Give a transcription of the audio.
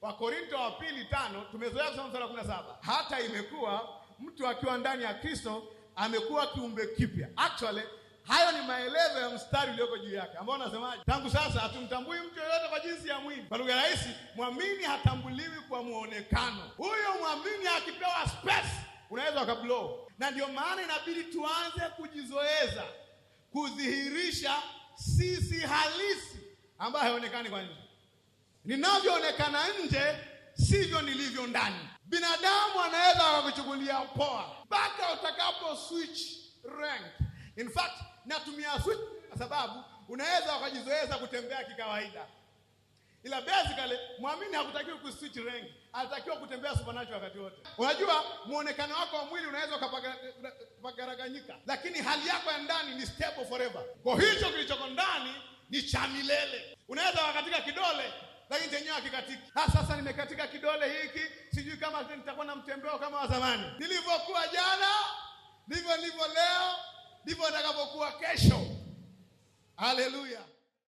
Wakorintho wa pili 5 tumezoea kusoma mstari wa 17. Hata imekuwa mtu akiwa ndani ya Kristo amekuwa kiumbe kipya. Actually hayo ni maelezo ya mstari ulioko juu yake ambao unasemaje? Tangu sasa hatumtambui mtu yeyote kwa jinsi ya mwili. Kwa lugha rahisi, mwamini hatambuliwi kwa muonekano. Huyo mwamini akipewa space unaweza ukablow. Na ndio maana inabidi tuanze kujizoeza kudhihirisha sisi halisi ambayo haionekani kwa nje. Ninavyoonekana nje sivyo nilivyo ndani. Binadamu anaweza akakuchukulia poa mpaka utakapo switch rank. In fact, natumia switch kwa sababu unaweza ukajizoeza kutembea kikawaida. Ila basically muamini hakutakiwi kuswitch rank, anatakiwa kutembea supernatural wakati wote. Unajua muonekano wako wa mwili unaweza ukapagaraganyika, lakini hali yako ya ndani ni stable forever. Kwa hicho kilichoko ndani ni cha milele. Unaweza wakatika kidole lakini chenyewe hakikatika. Sasa nimekatika kidole hiki, sijui kama nitakuwa na mtembeo kama wa zamani. Nilivyokuwa jana, ndivyo nilivyo leo, ndivyo nitakapokuwa kesho. Haleluya.